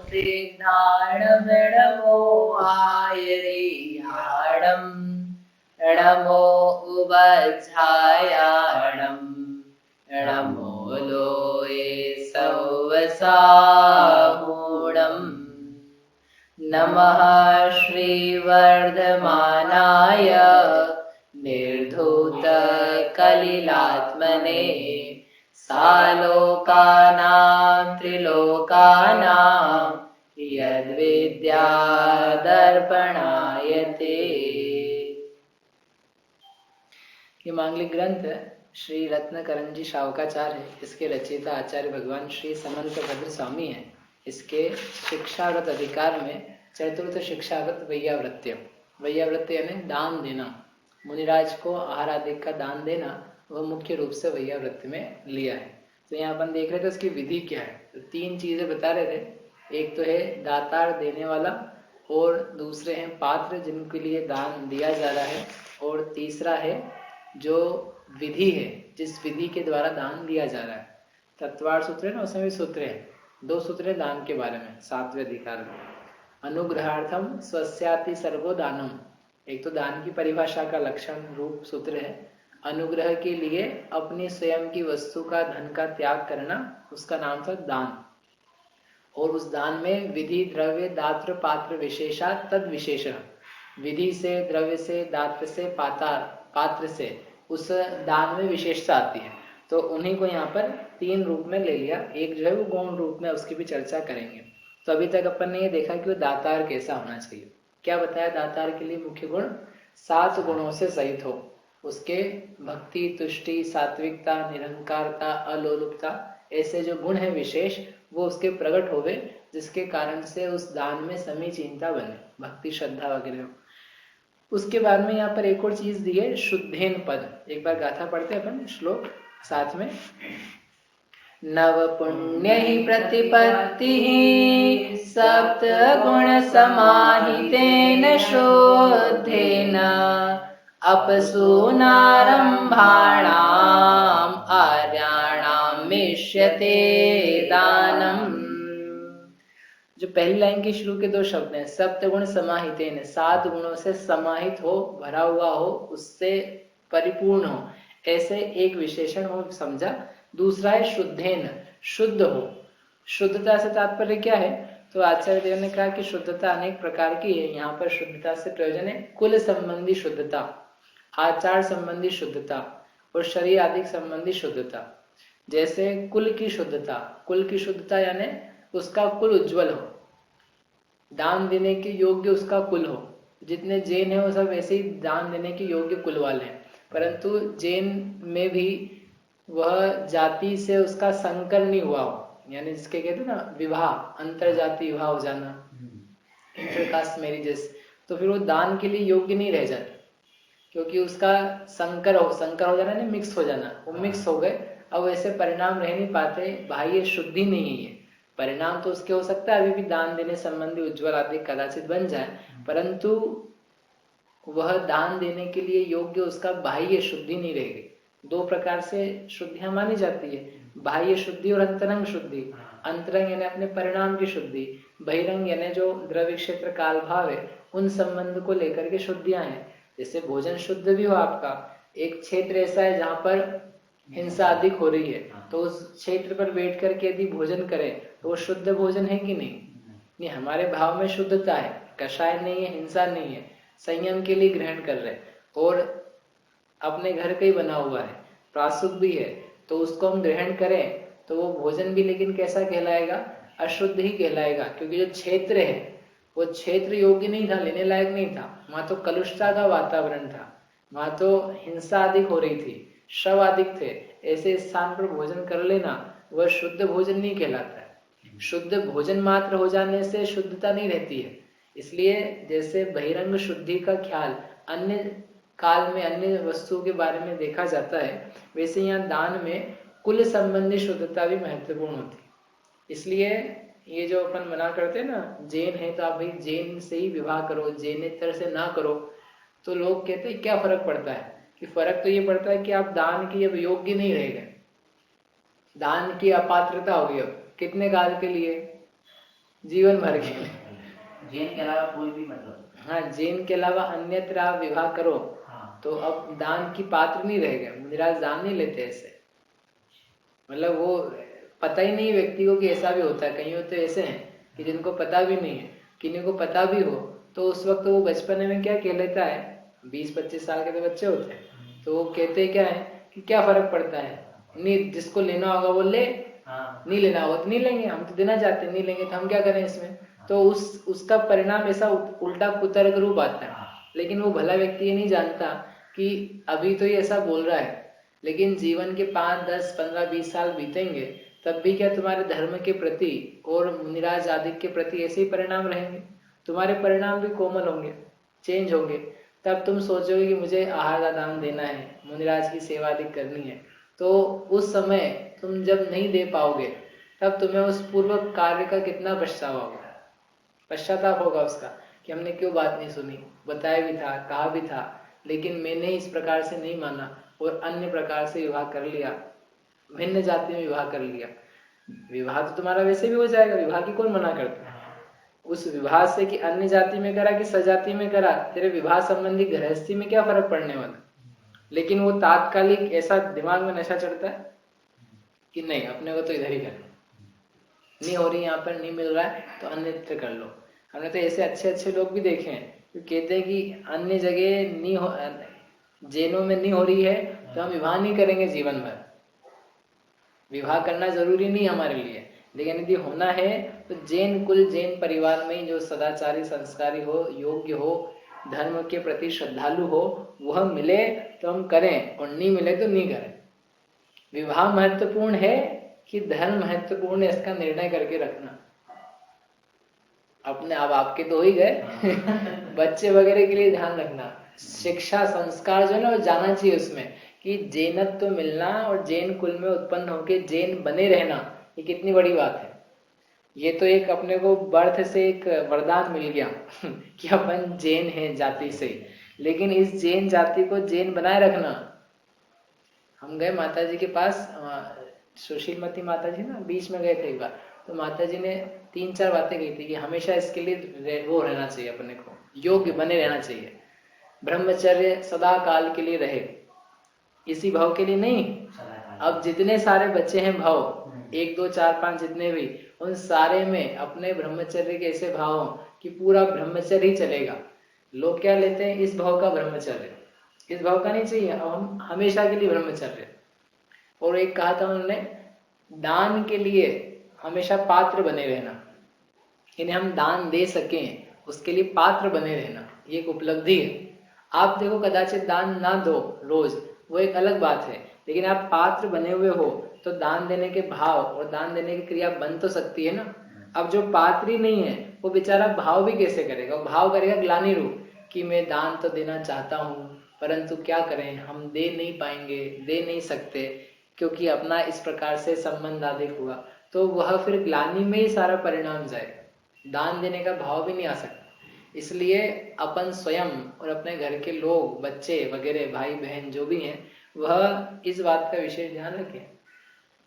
सिद्धाणविणमो आयरियाणम् नमो उवज्झायाणम् नमो लोये सौवसामूढम् नमः श्रीवर्धमानाय निर्धूतकलिलात्मने सालोकानां त्रिलोकानां यद्विद्यादर्पणायते। ये मांगलिक ग्रंथ श्री रत्नकरंजी शावकाचार्य, इसके रचयिता आचार्य भगवान श्री समंत भद्र स्वामी हैं। इसके शिक्षाव्रत अधिकार में चतुर्थ शिक्षाव्रत वैयावृत्य, वैयावृत्य यानी दान देना, मुनिराज को आहार आदि का दान देना, वह मुख्य रूप से वैयावृत्य में लिया है। तो यहाँ अपन देख रहे थे उसकी विधि क्या है। तो तीन चीजें बता रहे थे, एक तो है दातार देने वाला, और दूसरे हैं पात्र जिनके लिए दान दिया जा रहा है, और तीसरा है जो विधि है जिस विधि के द्वारा दान दिया जा रहा है। तत्वार सूत्र है ना, उसमें भी सूत्र है, दो सूत्र है दान के बारे में सातवें अधिकार में। अनुग्रहार्थम स्वस्याति सर्वो दानम, एक तो दान की परिभाषा का लक्षण रूप सूत्र है। अनुग्रह के लिए अपनी स्वयं की वस्तु का, धन का त्याग करना, उसका नाम था दान। और उस दान में विधि, द्रव्य, दात्र, पात्र, विशेषा, तद विशेष, विधि से, द्रव्य से, दात्र से, पात्र से उस दान में विशेषता आती है। तो उन्हीं को यहाँ पर तीन रूप में ले लिया। एक जो है वो गौण रूप में, उसकी भी चर्चा करेंगे। तो अभी तक अपन ने ये देखा कि वो दातार कैसा होना चाहिए। क्या बताया दातार के लिए मुख्य गुण? 7 गुणों से सहित हो। उसके भक्ति, तुष्टि, सात्विकता, निरंकारता, अलोलुपता, ऐसे जो गुण है विशेष, वो उसके प्रकट होवे, जिसके कारण से उस दान में समीचीनता बने, भक्ति, श्रद्धा वगैरह। उसके बाद में यहाँ पर एक और चीज दी है, शुद्धेन पद। एक बार गाथा पढ़ते अपन श्लोक साथ में। नव पुण्य ही प्रतिपत्ति सप्त गुण समाहितेन शुद्धेन अपसूनारंभाणाम आर्याणाम मिष्यते दानम। जो पहली लाइन की शुरू के दो शब्द हैं, सप्त गुण समाहितेन, 7 गुणों से समाहित हो, भरा हुआ हो, उससे परिपूर्ण हो, ऐसे एक विशेषण वो समझा। दूसरा है शुद्धेन, शुद्ध हो। शुद्धता से तात्पर्य क्या है? तो आचार्य देव ने कहा कि शुद्धता अनेक प्रकार की है। यहाँ पर शुद्धता से प्रयोजन है कुल संबंधी शुद्धता, आचार संबंधी शुद्धता और शरीर आदि संबंधी शुद्धता। जैसे कुल की शुद्धता, कुल की शुद्धता यानी उसका कुल उज्जवल हो, दान देने के योग्य उसका कुल हो। जितने जैन है वो सब ऐसे ही दान देने के योग्य कुल वाले हैं, परंतु जैन में भी वह जाति से उसका संकर नहीं हुआ हो, यानी जिसके कहते हैं ना विवाह, अंतर जाति विवाह हो जाना, इंटरकास्ट मैरिजेस, तो फिर वो दान के लिए योग्य नहीं रह जाते, क्योंकि उसका संकर हो जाना नहीं, मिक्स हो जाना, वो मिक्स हो गए। अब वैसे परिणाम रह नहीं पाते, बाह्य शुद्धि नहीं है ये। परिणाम तो उसके हो सकता है अभी भी दान देने संबंधी उज्जवल आदि कदाचित बन जाए, परंतु वह दान देने के लिए योग्य उसका बाह्य शुद्धि नहीं रहेगी। 2 प्रकार से शुद्धियां मानी जाती है, बाह्य शुद्धि और अंतरंग शुद्धि। अंतरंग यानी अपने परिणाम की शुद्धि, बहिरंग यानी जो द्रव्य क्षेत्र काल भाव है उन संबंध को लेकर के शुद्धियां हैं। जैसे भोजन शुद्ध भी हो आपका, एक क्षेत्र ऐसा है जहाँ पर हिंसा अधिक हो रही है, तो उस क्षेत्र पर बैठ करके यदि भोजन करें तो वो शुद्ध भोजन है कि नहीं? नहीं, हमारे भाव में शुद्धता है, कषाय नहीं है, हिंसा नहीं है, संयम के लिए ग्रहण कर रहे, और अपने घर का ही बना हुआ है, प्रासुक भी है, तो उसको हम ग्रहण करें तो वो भोजन भी लेकिन कैसा कहलाएगा? अशुद्ध ही कहलाएगा, क्योंकि जो क्षेत्र है वो क्षेत्र योग्य नहीं था, लेने लायक नहीं था। वहां तो कलुषता का वातावरण था, वहां तो हिंसा अधिक हो रही थी, शव अधिक थे। ऐसे स्थान पर भोजन कर लेना वह शुद्ध भोजन नहीं कहलाता है। शुद्ध भोजन मात्र हो जाने से शुद्धता नहीं रहती है। इसलिए जैसे बहिरंग शुद्धि का ख्याल अन्य काल में अन्य वस्तुओं के बारे में देखा जाता है, वैसे यहाँ दान में कुल संबंधी शुद्धता भी महत्वपूर्ण होती है। इसलिए ये जो अपन मना करते हैं ना, जैन है तो आप भाई जैन से ही विवाह करो, जैनेतर से ना करो, तो लोग कहते हैं क्या फर्क पड़ता है? कि फर्क तो ये पड़ता है कि आप दान के अब योग्य नहीं रह गए, दान की अपात्रता होगी अब कितने काल के लिए, जीवन भर के लिए। जैन के अलावा कोई भी मतलब, हाँ, जैन के अलावा अन्यत्र आप विवाह करो तो अब दान की पात्र नहीं रहेगा। मुनिराज दान नहीं लेते ऐसे, मतलब वो पता ही नहीं व्यक्ति को कि ऐसा भी होता है। कहीं तो ऐसे हैं कि जिनको पता भी नहीं है, किन्हीं को पता भी हो तो उस वक्त वो बचपन में क्या कह लेता है, 20-25 साल के तो बच्चे होते हैं, तो वो कहते क्या है कि क्या फर्क पड़ता है, नहीं जिसको लेना होगा वो ले, नहीं लेना होगा तो नहीं लेंगे, हम तो देना चाहते हैं, नहीं लेंगे तो हम क्या करें इसमें। तो उसका परिणाम ऐसा उल्टा कुतर्क रूप आता है। लेकिन वो भला व्यक्ति ये नहीं जानता कि अभी तो ये ऐसा बोल रहा है, लेकिन जीवन के 5, 10, 15, 20 साल बीतेंगे तब भी क्या तुम्हारे धर्म के प्रति और मुनिराज आदि के प्रति ऐसे ही परिणाम रहेंगे। तुम्हारे परिणाम भी कोमल होंगे, चेंज होंगे। तब तुम सोचोगे कि मुझे आहार का दान देना है, मुनिराज की सेवा आदि करनी है। तो उस समय तुम जब नहीं दे पाओगे तब तुम्हें उस पूर्व कार्य का कितना पछतावा होगा, पश्चाताप होगा उसका कि हमने क्यों बात नहीं सुनी, बताया भी था, कहा भी था, लेकिन मैंने इस प्रकार से नहीं माना और अन्य प्रकार से विवाह कर लिया, भिन्न जाति में विवाह कर लिया। विवाह तो तुम्हारा वैसे भी हो जाएगा, विवाह की कौन मना करता है। उस विवाह से कि अन्य जाति में करा कि सजाति में करा, तेरे विवाह संबंधी गृहस्थी में क्या फर्क पड़ने वाला। लेकिन वो तात्कालिक ऐसा दिमाग में नशा चढ़ता है कि नहीं अपने को तो इधर ही करना, नहीं हो रही यहाँ पर, नहीं मिल रहा है तो अन्यत्र कर लो। हमने तो ऐसे अच्छे अच्छे लोग भी देखे हैं जो कहते हैं कि अन्य जगह नहीं हो, जैनों में नहीं हो रही है तो हम विवाह नहीं करेंगे जीवन भर। विवाह करना जरूरी नहीं हमारे लिए, लेकिन यदि होना है तो जैन कुल, जैन परिवार में जो सदाचारी, संस्कारी हो, योग्य हो, धर्म के प्रति श्रद्धालु हो, वह मिले तो हम करें और नहीं मिले तो नहीं करें। विवाह महत्वपूर्ण है कि धर्म महत्वपूर्ण है, इसका निर्णय करके रखना। अपने अब आपके तो ही गए बच्चे वगैरह के लिए ध्यान रखना। शिक्षा संस्कार जो है ना वो जाना चाहिए उसमें कि जैनत्व तो मिलना और जैन कुल में उत्पन्न होके जैन बने रहना, ये कितनी बड़ी बात है। ये तो एक अपने को बर्थ से एक वरदान मिल गया कि अपन जैन हैं जाति से, लेकिन इस जैन जाति को जैन बनाए रखना। हम गए माता जी के पास, सुशीलमती माता जी ना, बीच में गए थे एक बार, तो माता जी ने 3-4 बातें कही थी कि हमेशा इसके लिए वो रहना चाहिए, अपने को योग्य बने रहना चाहिए। ब्रह्मचर्य सदा काल के लिए रहे, इसी भाव के लिए नहीं। अब जितने सारे बच्चे हैं भाव, 1, 2, 4, 5 जितने भी, उन सारे में अपने ब्रह्मचर्य के ऐसे भाव हो कि पूरा ब्रह्मचर्य ही चलेगा। लोग क्या लेते हैं, इस भाव का ब्रह्मचर्य, इस भाव का नहीं चाहिए, अब हम हमेशा के लिए ब्रह्मचर्य। और एक कहा था उन्होंने, दान के लिए हमेशा पात्र बने रहना, यानी हम दान दे सकें उसके लिए पात्र बने रहना, ये एक उपलब्धि है। आप देखो कदाचित दान ना दो रोज, वो एक अलग बात है, लेकिन आप पात्र बने हुए हो तो दान देने के भाव और दान देने की क्रिया बन तो सकती है ना। अब जो पात्र ही नहीं है वो बेचारा भाव भी कैसे करेगा, वो भाव करेगा ग्लानि रूप कि मैं दान तो देना चाहता हूँ परंतु क्या करें, हम दे नहीं पाएंगे, दे नहीं सकते क्योंकि अपना इस प्रकार से संबंध अधिक हुआ। तो वह फिर ग्लानि में ही सारा परिणाम जाएगा, दान देने का भाव भी नहीं आ सकता। इसलिए अपन स्वयं और अपने घर के लोग, बच्चे वगैरह, भाई बहन जो भी हैं, वह इस बात का विशेष ध्यान रखें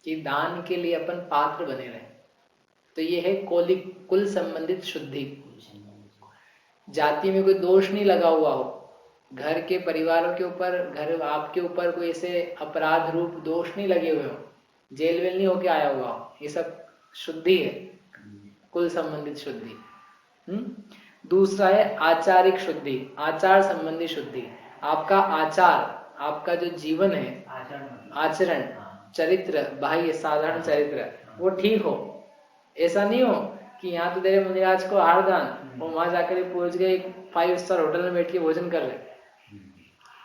कि दान के लिए अपन पात्र बने रहें। तो ये है कौलिक, कुल संबंधित शुद्धि। जाति में कोई दोष नहीं लगा हुआ हो, घर के परिवारों के ऊपर, घर आपके ऊपर कोई ऐसे अपराध रूप दोष नहीं लगे हुए हो, जेल वेल नहीं होके आया हुआ हो, ये सब शुद्धि है, कुल संबंधित शुद्धि। दूसरा है आचारिक शुद्धि, आचार संबंधी शुद्धि। आपका आचार, आपका जो जीवन है, आचरण, चरित्र, बाह्य साधारण चरित्र, वो ठीक हो। ऐसा नहीं हो कि यहाँ तो तेरे मुनिराज को आहार दान और वहां जाकर पहुंच गए 5 स्टार होटल में बैठ के भोजन कर रहे,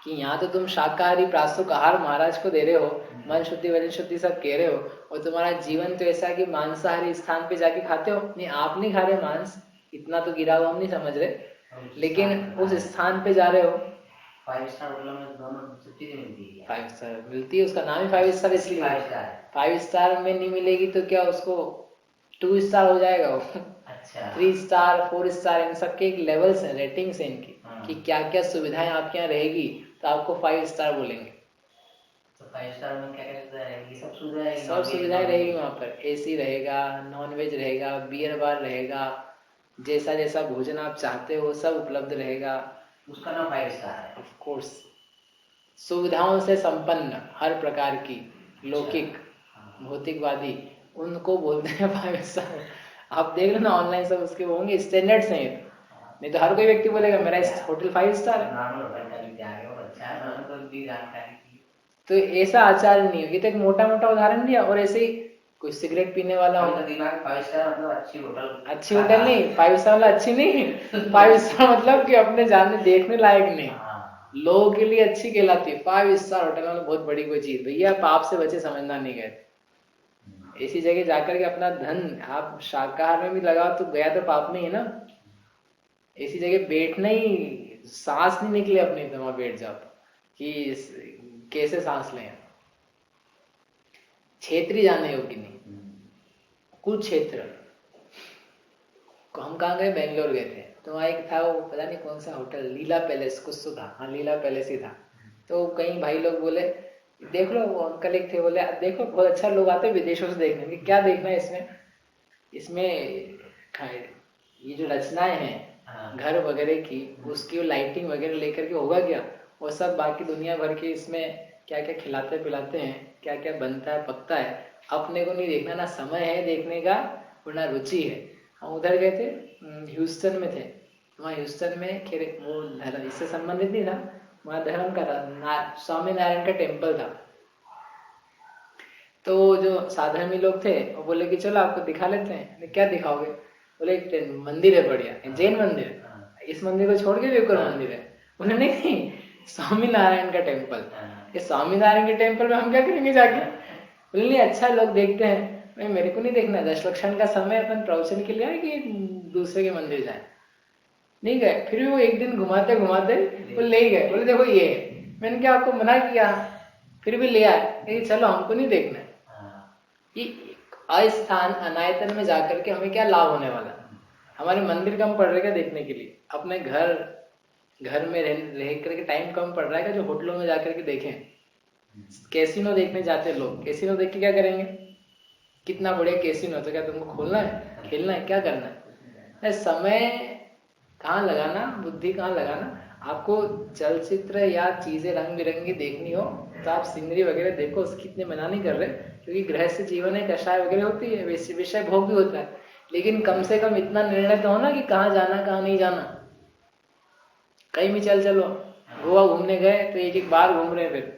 कि यहाँ तो तुम शाकाहारी प्रासुक आहार महाराज को दे रहे हो, मन शुद्धि वजन शुद्धि सब कह रहे हो, और तुम्हारा जीवन तो ऐसा कि मांसाहारी स्थान पे जाके खाते हो। नहीं, आप नहीं खा रहे मांस, इतना तो गिरा हुआ हम नहीं समझ रहे, लेकिन उस स्थान पे जा रहे हो। 5 स्टार होटल में दोनों छुट्टी मिलती है, 5 स्टार मिलती है, उसका नाम ही 5 स्टार इसलिए। 5 स्टार में नहीं मिलेगी तो क्या उसको 2 स्टार हो जाएगा वो। अच्छा। 3 स्टार 4 स्टार इन सबके एक लेवल्स हैं, रेटिंग्स हैं इनकी, कि क्या क्या सुविधाएं आपके यहाँ रहेगी तो आपको 5 स्टार बोलेंगे। तो फाइव स्टार में क्या क्या सुविधा रहेगी? सब सुविधा रहेगी, सब सुविधाएं रहेगी वहाँ पर। एसी रहेगा, नॉनवेज रहेगा, बियर बार रहेगा, जैसा जैसा भोजन आप चाहते हो सब उपलब्ध रहेगा। उसका नाम फाइव स्टार है। ऑफ कोर्स, सुविधाओं से संपन्न हर प्रकार की, लौकिक भौतिकवादी, उनको बोलते हैं फाइव स्टार। आप देख लो ना ऑनलाइन सब उसके होंगे स्टैंडर्ड्स हैं ये तो। नहीं तो हर कोई व्यक्ति बोलेगा मेरा होटल 5 स्टार है। नॉर्मल होटल का भी त्याग है और अच्छा है, मैंने तो भी जानकारी की। तो ऐसा आचार नहीं है। ये तो एक मोटा मोटा उदाहरण दिया। और ऐसे ही कोई सिगरेट पीने वाला हो, दिमाग 5 स्टार मतलब अच्छी होटल। अच्छी होटल नहीं, 5 स्टार वाला अच्छी नहीं। 5 स्टार मतलब कि अपने जाने देखने लायक नहीं, लोगों के लिए अच्छी कहलाती है। 5 स्टार होटल मतलब बहुत बड़ी कोई चीज। भैया पाप से बचे समझना नहीं गए। ऐसी जगह जाकर के अपना धन आप शाकाहार में भी लगाओ तो गया तो पाप में ही है ना। ऐसी जगह बैठना ही, सांस नहीं निकले अपनी तो वहां बैठ जाओ कि कैसे सांस लें। क्षेत्र ही जाने योग्य नहीं। कुछ क्षेत्र हम कहाँ गए, बेंगलोर गए थे तो वहाँ एक था, वो पता नहीं कौन सा होटल, लीला पैलेस कुछ तो था। हाँ लीला पैलेस ही था। तो कई भाई लोग बोले देख लो, वो अंकल एक थे बोले देखो बहुत अच्छा लोग आते हैं विदेशों से देखने की, क्या देखना है इसमें, इसमें ये जो रचनाएं हैं घर वगैरह की, उसकी लाइटिंग वगैरह लेकर के होगा क्या, वो सब बाकी दुनिया भर के इसमें क्या क्या खिलाते पिलाते हैं, क्या क्या बनता है पकता है, अपने को नहीं देखना, ना समय है देखने का और ना रुचि है। हम उधर गए थे, ह्यूस्टन में थे। वहाँ ह्यूस्टन में खैर वो धर्म इससे संबंधित नहीं था, वहाँ धर्म का था, स्वामी नारायण का टेम्पल था। तो जो साधर्मी लोग थे वो बोले कि चलो आपको दिखा लेते हैं। क्या दिखाओगे? बोले एक मंदिर है बढ़िया, जैन मंदिर, इस मंदिर को छोड़ के भी एक और मंदिर है। बोले नहीं नहीं, स्वामी नारायण का टेम्पल। ये स्वामी नारायण के टेम्पल में हम क्या करेंगे जाके? बोले नहीं अच्छा लोग देखते हैं। मैं मेरे को नहीं देखना, 10 लक्षण का समय अपन प्रवचन के लिए है कि दूसरे के मंदिर जाए। नहीं गए। फिर भी वो एक दिन घुमाते घुमाते वो ले गए। बोले देखो ये है। मैंने क्या आपको मना किया? फिर भी ले आए। चलो हमको नहीं देखना है। ये अस्थान अनायतन में जाकर के हमें क्या लाभ होने वाला? हमारे मंदिर कम पड़ रहेगा देखने के लिए, अपने घर में रह करके टाइम कम पड़ रहा है जो होटलों में जाकर के देखें। कैसीनो देखने जाते लोग, कैसीनो देख के क्या करेंगे? कितना बढ़िया कैसीनो, तो क्या तुमको खोलना है, खेलना है, क्या करना है? समय कहाँ लगाना, बुद्धि कहाँ लगाना? आपको चलचित्र या चीजें रंग बिरंगी देखनी हो तो आप सीनरी वगैरह देखो, उसकी इतने मना नहीं कर रहे, क्योंकि गृहस्थ जीवन है, कषाय वगैरह होती है, विषय भोग भी होता है, लेकिन कम से कम इतना निर्णय तो हो ना कि कहाँ जाना कहाँ नहीं जाना। कहीं भी चलो, गोवा घूमने गए तो एक एक बार घूम रहे, फिर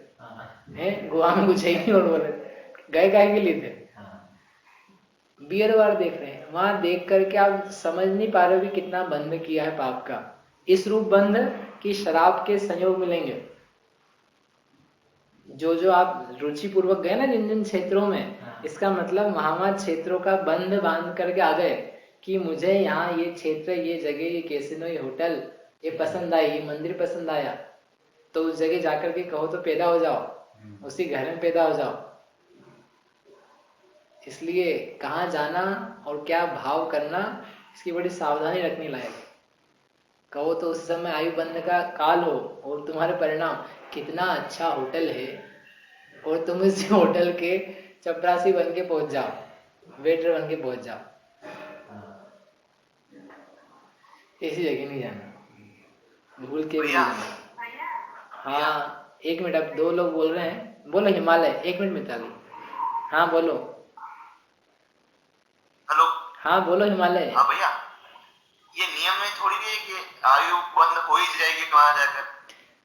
है गोवा में कुछ है ही नहीं, और बोले गए काहे के लिए थे? बियर बार देख रहे हैं, वहां देख करके आप समझ नहीं पा रहे हो कि कितना बंध किया है पाप का। इस रूप बंध कि शराब के संयोग मिलेंगे। जो आप रुचि पूर्वक गए ना जिन जिन क्षेत्रों में, इसका मतलब वहां क्षेत्रों का बंध बांध करके आ गए कि मुझे यहाँ ये क्षेत्र, ये जगह, ये कैसीनो, ये होटल ये पसंद आई, ये मंदिर पसंद आया, तो उस जगह जाकर के कहो तो पैदा हो जाओ, उसी घर में पैदा हो जाओ। इसलिए कहाँ जाना और क्या भाव करना, इसकी बड़ी सावधानी रखनी लायक। कहो तो उस समय आयु बंध का काल हो और तुम्हारे परिणाम कितना अच्छा होटल है और तुम इस होटल के चपरासी बन के पहुंच जाओ, वेटर बन के पहुंच जाओ। ऐसी जगह नहीं जाना, भूल के भी जाना। हाँ 1 मिनट, अब 2 लोग बोल रहे हैं। बोलो हिमालय, 1 मिनट मिताली। हाँ बोलो। हेलो। हाँ बोलो हिमालय। हाँ भैया, ये नियम में थोड़ी है कि आयु बंद हो ही जाएगी वहां जाकर।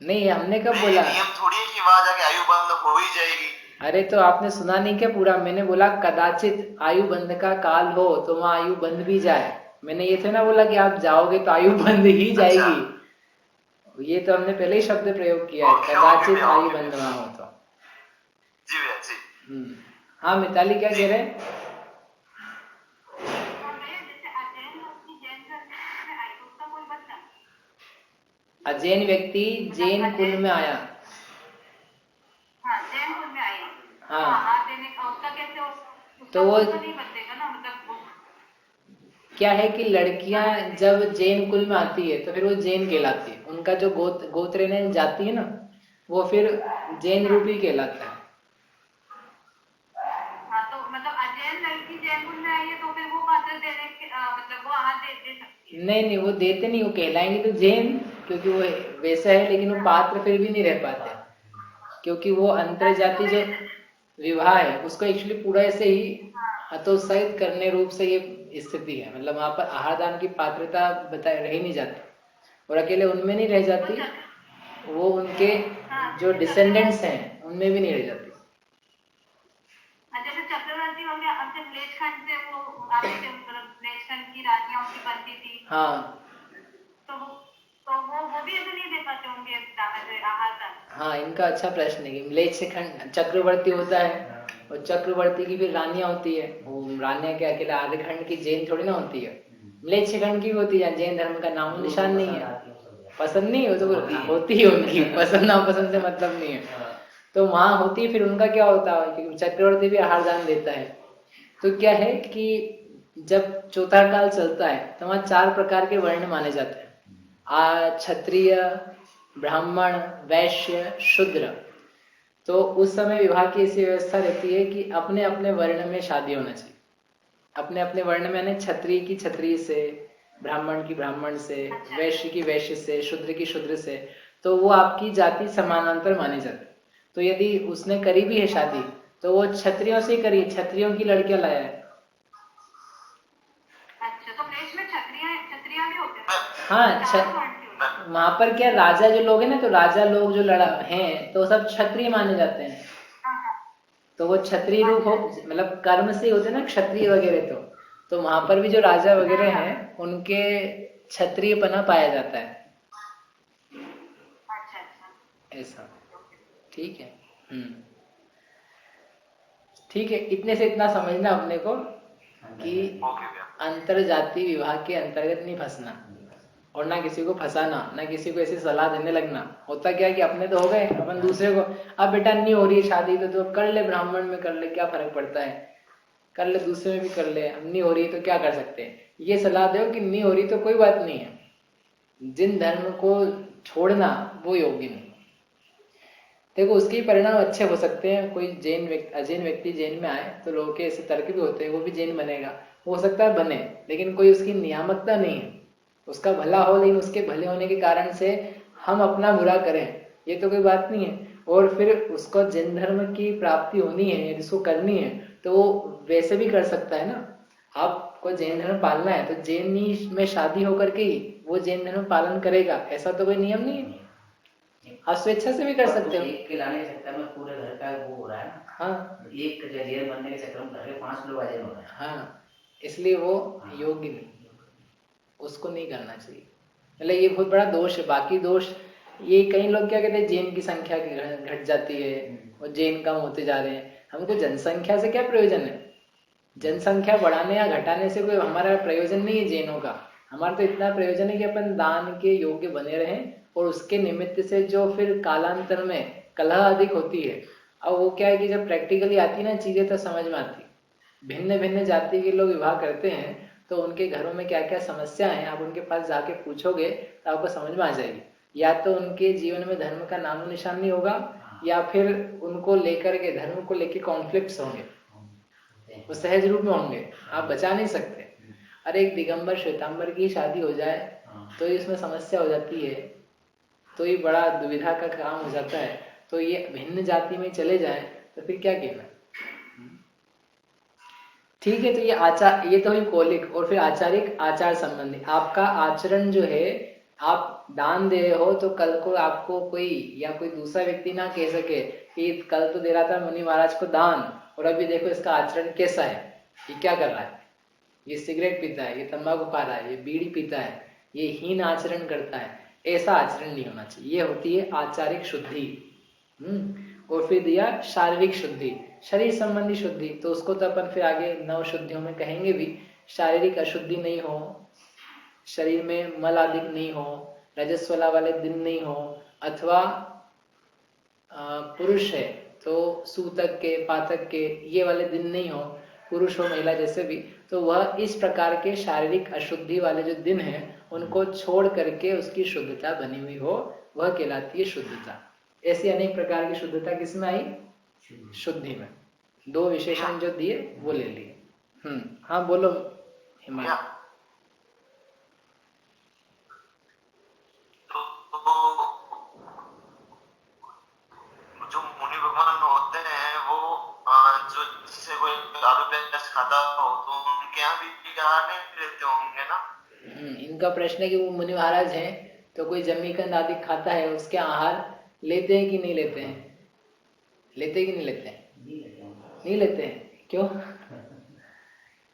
नहीं हमने कब बोला? नियम थोड़ी है कि वहां जाके आयु बंद हो ही जाएगी। अरे तो आपने सुना नहीं क्या पूरा? मैंने बोला कदाचित आयु बंद का काल हो तो वहां आयु बंद भी जाए। मैंने ये थे ना बोला कि आप जाओगे तो आयु बंद ही जाएगी। ये तो हमने पहले ही शब्द प्रयोग किया है, कदाचित आयु बंद वहां हो तो। जी भैया जी। हाँ मिताली क्या कह रहे हैं? अजैन व्यक्ति जैन कुल में आया। हाँ, जैन कुल में आया। हाँ उसका कैसे तो वो नहीं बदलेगा ना, मतलब क्या है कि लड़कियां जब जैन कुल में आती है तो फिर वो जैन कहलाती है। उनका जो गोत्र ने जाती है ना, वो फिर जैन रूपी कहलाता है। दे सकती है। नहीं नहीं, वो देते नहीं, वो कहलाएंगे तो जैन, क्योंकि वो वैसा है, लेकिन वो पात्र फिर भी नहीं रह पाते, क्योंकि वो अंतर जाति जो विवाह है उसको एक्चुअली पूरा ऐसे ही हतोत्साहित करने रूप से ये स्थिति है। मतलब वहां पर आहार दान की पात्रता बताए रह ही नहीं जाती, और अकेले उनमें नहीं रह जाती, वो उनके जो डिसेंडेंट्स हैं उनमें भी नहीं रह जाती। जैसे चक्रवर्ती हो गया, अब जब मलेच्छखंड से वो आते थे, मतलब मलेच्छखंड की रानियां उनकी बनती थी, हाँ तो वो भी ऐसे नहीं दे पाते होंगे आहार दान। हाँ, इनका अच्छा प्रश्न है कि मलेच्छखंड चक्रवर्ती होता है, और चक्रवर्ती की फिर रानियां होती है, वो रानियां क्या अकेला आर्यखंड की जैन थोड़ी ना होती है, मलेच्छखंड की होती है, जैन धर्म का नामो निशान नहीं है, पसंद नहीं हो तो होती है उनकी, पसंद नापसंद से मतलब नहीं है, तो वहां होती है। फिर उनका क्या होता है, क्योंकि चक्रवर्ती भी आहार दान देता है, तो क्या है कि जब चौथा काल चलता है तो वहां 4 प्रकार के वर्ण माने जाते हैं, क्षत्रिय, ब्राह्मण, वैश्य, शूद्र। तो उस समय विवाह की ऐसी व्यवस्था रहती है कि अपने अपने वर्ण में शादी होना चाहिए, अपने अपने वर्ण में, यानी क्षत्रिय की क्षत्रिय से, ब्राह्मण की ब्राह्मण से, वैश्य की वैश्य से, शूद्र की शूद्र से, तो वो आपकी जाति समानांतर मानी जाती है। तो यदि उसने करी भी है शादी तो वो क्षत्रियों से करी, क्षत्रियों की लड़कियां लाया है। अच्छा, तो प्लेस में क्षत्रिय भी होते हैं। हाँ, वहां पर क्या राजा जो लोग हैं ना, तो राजा लोग जो लड़ा हैं तो सब क्षत्रिय माने जाते हैं, तो वो क्षत्रिय रूप हो, मतलब कर्म से होते हैं ना क्षत्रिय वगैरह, तो वहां पर भी जो राजा वगैरह हैं उनके क्षत्रियपना पाया जाता है, ऐसा। ठीक है। ठीक है, इतने से इतना समझना अपने को कि अंतर जाति विवाह के अंतर्गत नहीं फंसना, और ना किसी को फंसाना, ना किसी को ऐसी सलाह देने लगना। होता क्या है कि अपने तो हो गए, अपन दूसरे को, अब बेटा नहीं हो रही है शादी तो कर ले, ब्राह्मण में कर ले, क्या फर्क पड़ता है, कर ले दूसरे में भी कर ले, अब नहीं हो रही तो क्या कर सकते हैं, ये सलाह दो कि नहीं हो रही तो कोई बात नहीं है, जिन धर्म को छोड़ना वो योग्य नहीं। देखो उसके परिणाम अच्छे हो सकते हैं, कोई अजैन व्यक्ति जैन में आए तो लोगों के ऐसे तर्क भी होते हैं, वो भी जैन बनेगा, हो सकता है बने, लेकिन कोई उसकी नियामकता नहीं है, उसका भला हो, लेकिन उसके भले होने के कारण से हम अपना बुरा करें, ये तो कोई बात नहीं है। और फिर उसको जैन धर्म की प्राप्ति होनी है, यदि उसको करनी है तो वो वैसे भी कर सकता है ना। आपको जैन धर्म पालना है तो जैनी में शादी होकर के ही वो जैन धर्म पालन करेगा, ऐसा तो कोई नियम नहीं है, आप स्वेच्छा से भी कर सकते हो। एक के लाने के चक्कर में पूरे घर का वो हो रहा है ना। हाँ, एक जजेर बनने के चक्कर में घर के 5 लोग अजय हो रहे हैं। हाँ, इसलिए वो योग्य नहीं, उसको नहीं करना चाहिए। मतलब ये बहुत बड़ा दोष है। बाकी दोष ये कई लोग क्या कहते हैं, जैन की संख्या घट जाती है और जैन कम होते जा रहे हैं। हमको जनसंख्या से क्या प्रयोजन है, जनसंख्या बढ़ाने या घटाने से कोई हमारा प्रयोजन नहीं है जैनों का। हमारा तो इतना प्रयोजन है कि अपन दान के योग्य बने रहें, और उसके निमित्त से जो फिर कालांतर में कलह अधिक होती है, अब वो क्या है कि जब प्रैक्टिकली आती ना चीजें तो समझ में आती। भिन्न भिन्न जाति के लोग विवाह करते हैं तो उनके घरों में क्या क्या समस्या है, आप उनके पास जाके पूछोगे तो आपको समझ में आ जाएगी। या तो उनके जीवन में धर्म का नामो निशान नहीं होगा, या फिर उनको लेकर के, धर्म को लेकर कॉन्फ्लिक्ट्स होंगे, वो सहज रूप में होंगे, आप बचा नहीं सकते। अरे एक दिगंबर श्वेतांबर की शादी हो जाए तो ही इसमें समस्या हो जाती है, तो ये बड़ा दुविधा का काम हो जाता है। तो ये भिन्न जाति में चले जाए तो फिर क्या कहना। ठीक है, तो ये तो हुई कौलिक, और फिर आचारिक, आचार संबंधी। आपका आचरण जो है, आप दान दे रहे हो तो कल को आपको कोई या कोई दूसरा व्यक्ति ना कह सके कि कल तो दे रहा था मुनि महाराज को दान, और अभी देखो इसका आचरण कैसा है, ये क्या कर रहा है, ये सिगरेट पीता है, ये तंबाकू खा रहा है, ये बीड़ी पीता है, ये हीन आचरण करता है। ऐसा आचरण नहीं होना चाहिए। ये होती है आचारिक शुद्धि। और फिर दिया शारीरिक शुद्धि, शरीर संबंधी शुद्धि, तो उसको तो अपन फिर आगे 9 शुद्धियों में कहेंगे भी। शारीरिक अशुद्धि नहीं हो, शरीर में मल आदि नहीं हो, रजस्वला वाले दिन नहीं हो, अथवा पुरुष है तो सूतक के, पातक के, ये वाले दिन नहीं हो, पुरुष हो महिला जैसे भी, तो वह इस प्रकार के शारीरिक अशुद्धि वाले जो दिन हैं उनको छोड़ करके उसकी शुद्धता बनी हुई हो, वह कहलाती है शुद्धता। ऐसी अनेक प्रकार की शुद्धता किसमें आई, शुद्धि में। 2 विशेषण जो दिए वो ले लिए। हाँ बोलो हिमालय। भी गाने रहते होंगे ना। इनका प्रश्न है कि वो मुनि महाराज हैं तो कोई जमीकंद आदि खाता है, उसके आहार लेते हैं कि नहीं लेते हैं? लेते हैं कि नहीं लेते हैं? नहीं लेते हैं। क्यों?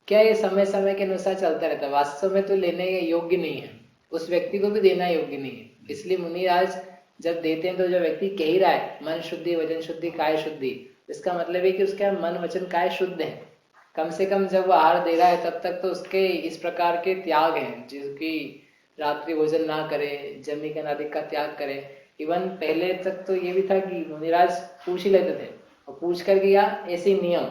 क्या ये समय समय के अनुसार चलता रहता है? वास्तव में तो लेने योग्य नहीं है, उस व्यक्ति को भी देना योग्य नहीं है। इसलिए मुनिराज जब देते हैं तो जो व्यक्ति कह ही रहा है मन शुद्धि, वचन शुद्धि, काय शुद्धि, इसका मतलब है कि उसका मन वचन काय शुद्ध है। कम से कम जब वो आहार दे रहा है तब तक तो उसके इस प्रकार के त्याग हैं, जिसकी रात्रि भोजन ना करे, जमीकंद आदि का त्याग करे। इवन पहले तक तो ये भी था कि मुनिराज पूछ ही लेते थे, और पूछ कर किया ऐसे नियम,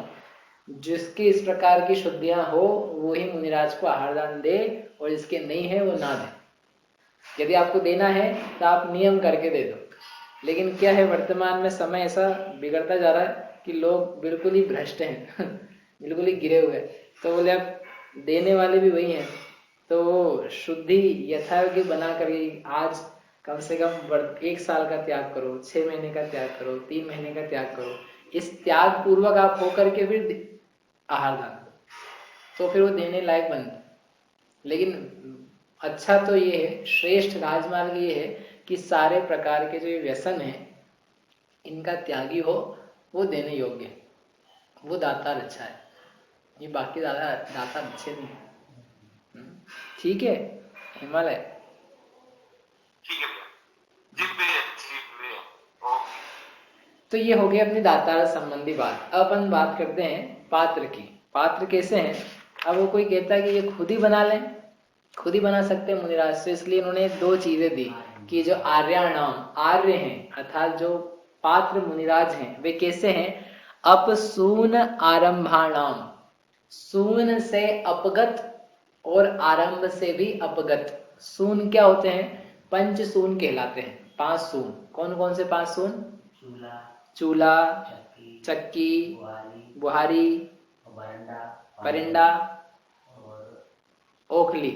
जिसकी इस प्रकार की शुद्धियां हो वो ही मुनिराज को आहार दान दे, और जिसके नहीं है वो ना दे। यदि आपको देना है तो आप नियम करके दे दो। लेकिन क्या है, वर्तमान में समय ऐसा बिगड़ता जा रहा है कि लोग बिल्कुल ही भ्रष्ट हैं बिल्कुल ही गिरे हुए। तो बोले अब देने वाले भी वही हैं, तो शुद्धि यथायोग्य बना कर आज कम से कम 1 साल का त्याग करो, 6 महीने का त्याग करो, 3 महीने का त्याग करो। इस त्याग पूर्वक आप होकर के फिर आहार दान दो, तो फिर वो देने लायक बनता। लेकिन अच्छा तो ये है, श्रेष्ठ राजमार्ग ये है कि सारे प्रकार के जो ये व्यसन है इनका त्यागी हो, वो देने योग्य है, वो दातार अच्छा है। ये बाकी दातार अच्छे नहीं है। ठीक है हिमालय, ठीक है भैया, दिव्य ओके। तो ये हो गई अपनी दातार संबंधी बात। अब अपन बात करते हैं पात्र की। पात्र कैसे हैं? अब वो कोई कहता है कि ये खुद ही बना लें, खुद ही बना सकते हैं मुनिराज से, इसलिए इन्होंने 2 चीजें दी कि जो आर्याणाम आर्य हैं अर्थात जो पात्र मुनिराज हैं वे कैसे हैं? अपसून आरंभाणाम, सून से अपगत और आरंभ से भी अपगत। सून क्या होते हैं? पंच सून कहलाते हैं, 5 सून। कौन कौन से 5 सून? चूल्हा, चक्की, बुहारी, परिंदा, ओखली,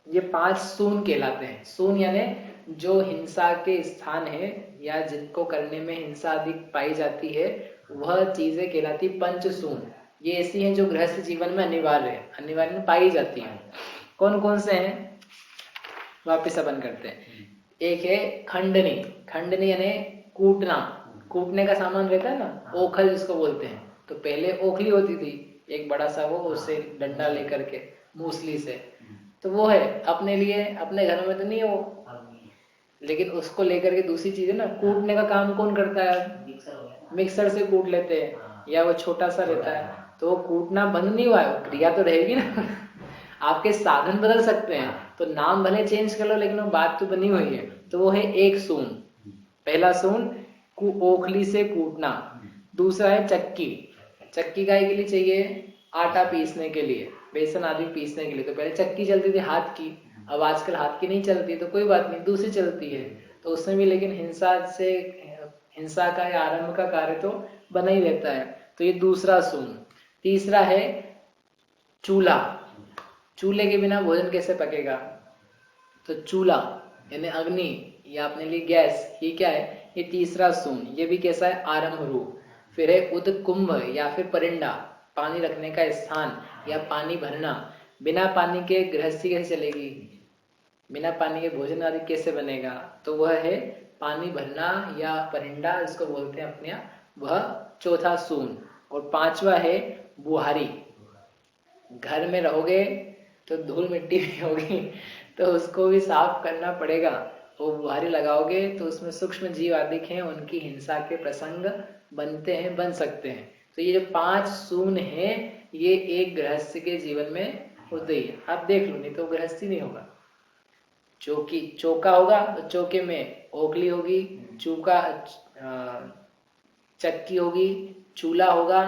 ये 5 सून कहलाते हैं। सून यानी जो हिंसा के स्थान है या जिनको करने में हिंसा अधिक पाई जाती है वह चीजें कहलाती पंच सून। ये ऐसी हैं जो गृहस्थ जीवन में अनिवार्य पाई जाती हैं। कौन कौन से हैं? वापिस अपन करते हैं। एक है खंडनी। खंडनी यानी कूटना, कूटने का सामान रहता है ना, ओखल जिसको बोलते हैं। तो पहले ओखली होती थी, एक बड़ा सा वो, उससे डंडा लेकर के मूसली से, तो वो है अपने लिए, अपने घर में तो नहीं है वो, लेकिन उसको लेकर के दूसरी चीज है ना, कूटने का काम कौन करता है? मिक्सर से कूट लेते हैं, या वो छोटा सा रहता है, तो वो कूटना बंद नहीं हुआ है, क्रिया तो रहेगी ना आपके साधन बदल सकते हैं, तो नाम भले चेंज कर लो लेकिन वो बात तो बनी हुई है। तो वो है एक सून, पहला सून ओखली से कूटना। दूसरा है चक्की। चक्की गाय के लिए चाहिए आटा पीसने के लिए, बेसन आदि पीसने के लिए। तो पहले चक्की चलती थी हाथ की, अब आजकल हाथ की नहीं चलती, तो कोई बात नहीं, दूसरी चलती है। तो उसमें भी लेकिन हिंसा का या आरंभ का कार्य तो बना ही रहता है। तो ये दूसरा सून। तीसरा है चूल्हा। चूल्हे के बिना भोजन कैसे पकेगा? तो चूल्हा यानी अग्नि या अपने लिए गैस, ये क्या है? ये तीसरा सून। ये भी कैसा है? आरंभ रूप। फिर है उदकुंभ या फिर परिंडा, पानी रखने का स्थान या पानी भरना। बिना पानी के गृहस्थी कैसे चलेगी? बिना पानी के भोजन आदि कैसे बनेगा? तो वह है पानी भरना या परिंडा जिसको बोलते हैं अपने यहाँ, वह चौथा सून। और 5वां है बुहारी। घर में रहोगे तो धूल मिट्टी भी होगी, तो उसको भी साफ करना पड़ेगा। वो बुहारी लगाओगे तो उसमें सूक्ष्म जीव आदि हैं, उनकी हिंसा के प्रसंग बनते हैं, बन सकते हैं। तो ये जो 5 सून हैं, ये एक गृहस्थ के जीवन में होते ही। आप देख लो, नहीं तो गृहस्थी नहीं होगा। चौका होगा तो चौके में ओखली होगी, चक्की होगी, चूल्हा होगा,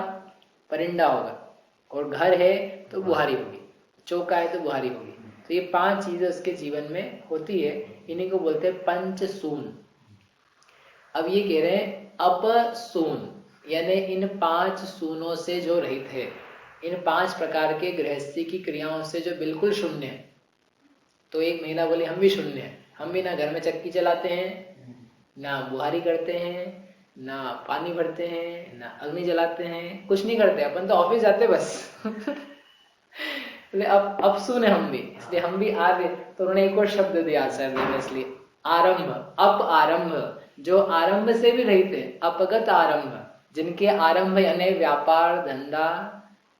परिंडा होगा, और घर है तो बुहारी होगी, चौका है तो बुहारी होगी। तो ये 5 चीजें उसके जीवन में होती है, इन्हीं को बोलते हैं पंचसून। अब ये कह रहे हैं अपसून, यानी इन 5 सूनों से जो रहित है, इन 5 प्रकार के गृहस्थी की क्रियाओं से जो बिल्कुल शून्य है। तो एक महिला बोली हम भी शून्य हैं, हम भी ना घर में चक्की चलाते हैं, ना बुहारी करते हैं, ना पानी भरते हैं, ना अग्नि जलाते हैं, कुछ नहीं करते, अपन तो ऑफिस जाते बस बोले अब सुने हम भी, इसलिए हम भी आर्य। तो उन्होंने एक और शब्द दिया आचार्य ने, इसलिए आरंभ, अप आरंभ, जो आरंभ से भी रहित है, अपगत आरंभ, जिनके आरंभ यानी व्यापार धंधा,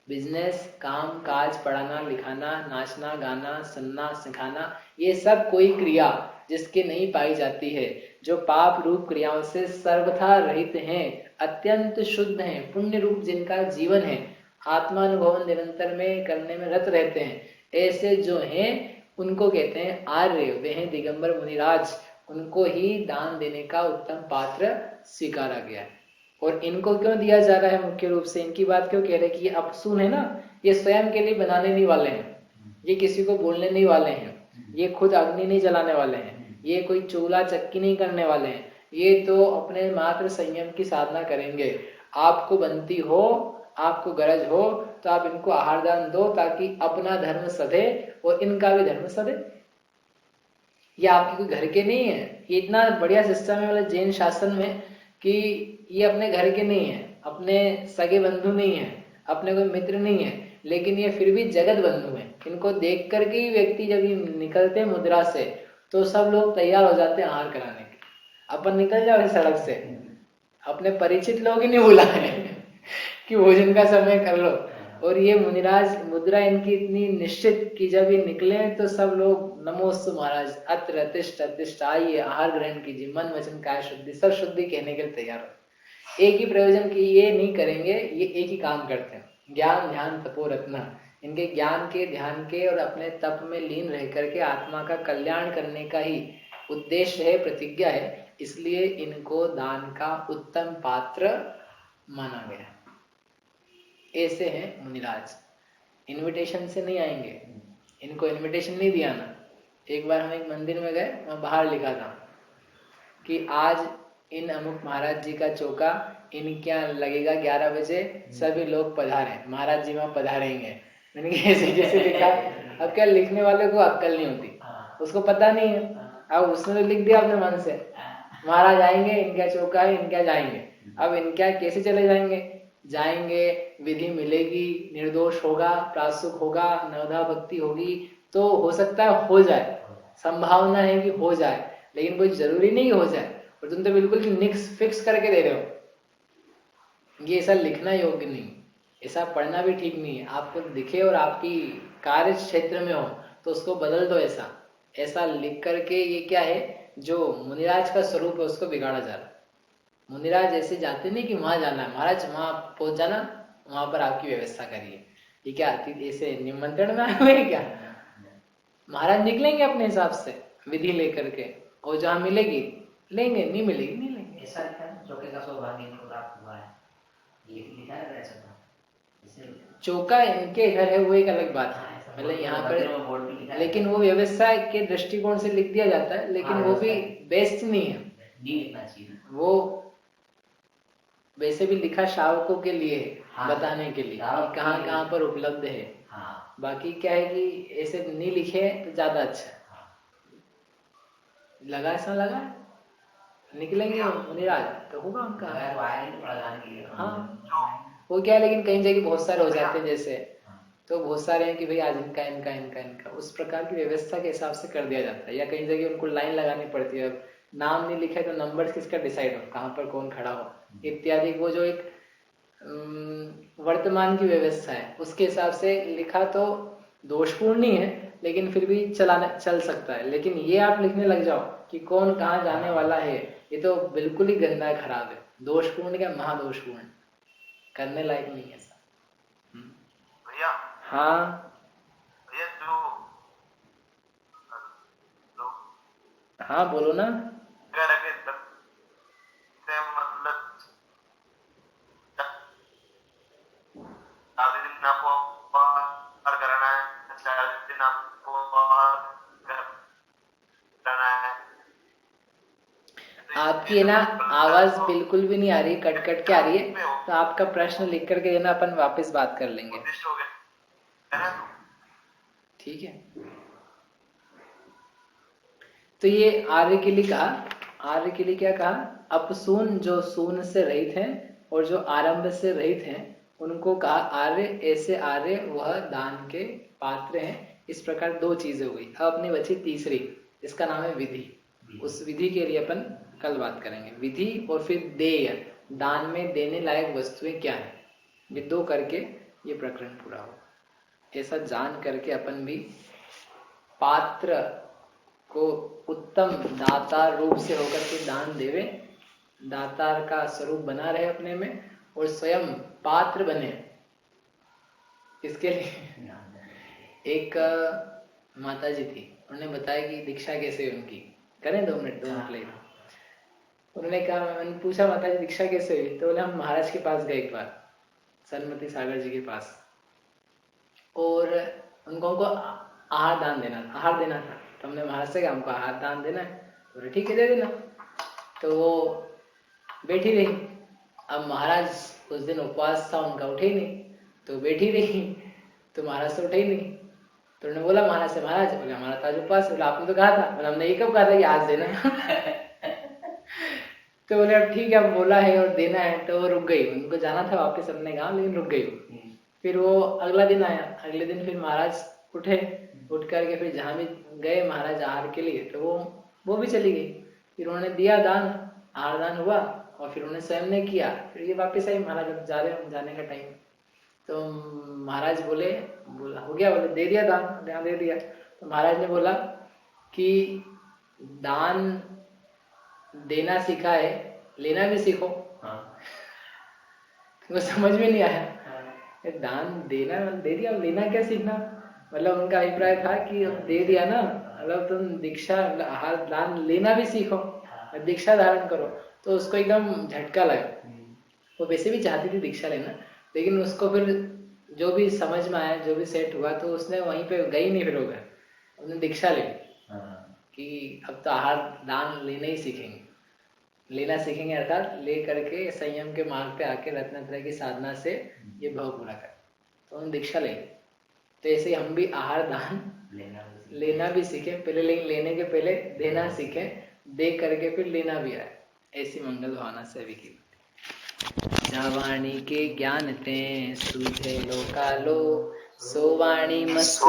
बिजनेस, काम काज, पढ़ाना लिखाना, नाचना गाना, सुनना सिखाना, ये सब कोई क्रिया जिसके नहीं पाई जाती है, जो पाप रूप क्रियाओं से सर्वथा रहित हैं, अत्यंत शुद्ध हैं, पुण्य रूप जिनका जीवन है, आत्मानुभव निरंतर में करने में रत रहते हैं, ऐसे जो हैं उनको कहते हैं आर्य। वे हैं दिगंबर मुनिराज, उनको ही दान देने का उत्तम पात्र स्वीकारा गया है। और इनको क्यों दिया जा रहा है, मुख्य रूप से इनकी बात क्यों कह रहे हैं कि ये अपसून है ना, ये स्वयं के लिए बनाने नहीं वाले हैं, ये किसी को बोलने नहीं वाले हैं, ये खुद अग्नि नहीं जलाने वाले हैं, ये कोई चूल्हा चक्की नहीं करने वाले हैं, ये तो अपने मात्र संयम की साधना करेंगे। आपको बनती हो, आपको गरज हो तो आप इनको आहार दान दो, ताकि अपना धर्म सधे और इनका भी धर्म सधे। ये आपके कोई घर के नहीं है, ये इतना बढ़िया सिस्टम है मतलब जैन शासन में कि ये अपने घर के नहीं है, अपने सगे बंधु नहीं है, अपने कोई मित्र नहीं है, लेकिन ये फिर भी जगत बंधु हैं। इनको देख करके ही व्यक्ति जब ये निकलते हैं मुद्रा से तो सब लोग तैयार हो जाते हैं आहार कराने के। अपन निकल जाओ इस सड़क से, अपने परिचित लोग ही नहीं बुलाए कि भोजन का समय कर लो। और ये मुनिराज मुद्रा इनकी इतनी निश्चित कि जब ये निकले तो सब लोग नमोस्तु महाराज, अत्र तिष्ठ तिष्ठ, आइए आहार ग्रहण कीजिए, मन वचन काया शुद्धि, सब शुद्धि कहने के लिए तैयार हो। एक ही प्रयोजन की ये नहीं करेंगे, ये एक ही काम करते हैं, ज्ञान ध्यान तपो रत्न। इनके ज्ञान के ध्यान के और अपने तप में लीन रह करके आत्मा का कल्याण करने का ही उद्देश्य है, प्रतिज्ञा है, इसलिए इनको दान का उत्तम पात्र माना गया। ऐसे हैं मुनिराज, इनविटेशन से नहीं आएंगे, इनको इनविटेशन नहीं दिया ना। एक बार हम एक मंदिर में गए, वहां बाहर लिखा था कि आज इन अमुक महाराज जी का चौका इनके यहाँ लगेगा 11 बजे, सभी लोग पधारें, महाराज जी वहां पधारेंगे। मैंने कैसे जैसे लिखा, अब क्या लिखने वाले को अक्ल नहीं होती, उसको पता नहीं है, अब उसने तो लिख दिया अपने मन से महाराज आएंगे, इनका चौका है, इनका जाएंगे। अब इनका कैसे चले जाएंगे, जाएंगे विधि मिलेगी, निर्दोष होगा, प्रासुक होगा, नवधा भक्ति होगी, तो हो सकता है हो जाए, संभावना है कि हो जाए, लेकिन कोई जरूरी नहीं हो जाए। और तुम तो बिल्कुल निक्स फिक्स करके दे रहे हो, ये ऐसा लिखना योग्य नहीं, ऐसा पढ़ना भी ठीक नहीं है। आपको दिखे और आपकी कार्य क्षेत्र में हो तो उसको बदल दो। ऐसा लिख करके ये क्या है, जो मुनिराज का स्वरूप है उसको बिगाड़ा जा रहा है। मुनिराज ऐसे जाते नहीं कि वहां जाना है, महाराज वहां पहुंच जाना, वहां पर आपकी व्यवस्था करिए। ये क्या ऐसे निमंत्रण में आए हुए हैं क्या? महाराज निकलेंगे अपने हिसाब से विधि लेकर के, और जहां मिलेगी लेंगे, नहीं मिलेगी नहीं लेंगे। ऐसा लिखा है, चौके का सौभाग्य इनको प्राप्त हुआ है, ये लिखा है ऐसा था। चौका इनके घर है वो एक अलग बात है, मतलब यहाँ पर, लेकिन वो व्यवस्था के दृष्टिकोण से लिख दिया जाता है, लेकिन वो भी बेस्ट नहीं है, नहीं लिखना चाहिए। वो वैसे भी लिखा शावकों के लिए है, बताने के लिए कहाँ कहाँ पर उपलब्ध है। बाकी क्या है कि ऐसे नहीं लिखे तो ज्यादा अच्छा है। लगा ऐसा लगा निकलेंगे मुनिराज तो होगा उनका, हाँ वो क्या है, लेकिन कई जगह बहुत सारे हो जाते हैं, जैसे तो बहुत सारे हैं कि भाई आज इनका इनका इनका इनका, उस प्रकार की व्यवस्था के हिसाब से कर दिया जाता है। या कई जगह उनको लाइन लगानी पड़ती है, नाम नहीं लिखा है तो नंबर किसका डिसाइड हो, कहाँ पर कौन खड़ा हो इत्यादि। वो जो एक वर्तमान की व्यवस्था है उसके हिसाब से लिखा तो दोषपूर्ण नहीं है, लेकिन फिर भी चल सकता है। लेकिन ये आप लिखने लग जाओ कि कौन कहाँ जाने वाला है, ये तो बिल्कुल ही गंदा है, खराब है, दोषपूर्ण क्या महादोषपूर्ण, करने लायक नहीं है ऐसा। भैया हाँ भैया जो हाँ बोलो ना। मतलब 4 दिन आपको और करना है, 4 दिन आपको और करना है। आपकी है ना आवाज बिल्कुल भी नहीं आ रही, कट कट के आ रही है, तो आपका प्रश्न लिख करके देना, अपन वापस बात कर लेंगे, ठीक है। तो ये आर्य के लिए कहा, आर्य के लिए क्या कहा, अपसून जो सून से रहित हैं और जो आरंभ से रहित हैं उनको कहा आर्य। ऐसे आर्य वह दान के पात्र हैं। इस प्रकार 2 चीजें हो गई। अब अपनी बची तीसरी, इसका नाम है विधि। उस विधि के लिए अपन कल बात करेंगे। विधि और फिर देय, दान में देने लायक वस्तुएं क्या है, ये 2 करके ये प्रकरण पूरा हो। ऐसा जान करके अपन भी पात्र को उत्तम दातार रूप से होकर के दान देवे, दातार का स्वरूप बना रहे अपने में और स्वयं पात्र बने। इसके लिए एक माता जी थी, उन्होंने बताया कि दीक्षा कैसे हुई उनकी। करें 2 मिनट लगेगा। उन्होंने कहा, मैंने पूछा माता जी दीक्षा कैसे हुई, तो बोले हम महाराज के पास गए एक बार, सन्मति सागर जी के पास, और उनको आहार देना था। तो हमने महाराज से कहा हमको आहार दान देना है, तो बोले ठीक है दे देना। तो वो बैठी रही। अब महाराज उस दिन उपवास था उनका, उठे ही नहीं, तो बैठी रही, तो महाराज से उठे ही नहीं। तो उन्होंने बोला महाराज से, महाराज बोले हमारा तो आज उपवास। बोला आपने तो कहा था। बोला हमने ये कब कहा था कि आज देना तो बोले अब ठीक है, अब बोला है और देना है। तो वो रुक गई, उनको जाना था वापस अपने गांव, लेकिन रुक गई। फिर वो अगला दिन आया, अगले दिन फिर महाराज उठे, उठ करके फिर जहाँ भी गए महाराज आहार के लिए, तो वो भी चली गई। फिर उन्होंने दिया दान, आहार दान हुआ, और फिर उन्होंने स्वयं ने किया। फिर ये वापस आई, महाराज अब जा रहे हैं, जाने का टाइम। तो महाराज बोला हो गया, बोले दे दिया दान, दे दिया। तो महाराज ने बोला कि दान देना सीखा है, लेना भी सीखो। वो समझ में नहीं आया, दान देना दे दिया, लेना क्या सीखना। मतलब उनका अभिप्राय था कि दे दिया ना, मतलब तुम दीक्षा आहार दान लेना भी सीखो, दीक्षा धारण करो। तो उसको एकदम झटका लगा। वो वैसे भी चाहती थी दीक्षा लेना, लेकिन उसको फिर जो भी समझ में आया, जो भी सेट हुआ, तो उसने वहीं पे गई नहीं। फिर हो गया, उसने दीक्षा ले कि अब तो आहार दान लेना ही सीखेंगे, लेना सीखेंगे, अर्थात ले करके संयम के मार्ग पे आके रत्नत्रय की साधना से ये भाव पूरा कर। तो उन्होंने दीक्षा ले। तो ऐसे हम भी आहार दान लेना भी सीखें पहले, लेकिन लेने के पहले देना सीखें, दे करके फिर लेना भी आए। ऐसी मंगल भावना से अभी की वाणी के ज्ञान ते सूझे लोकालो, सो वाणी मस्त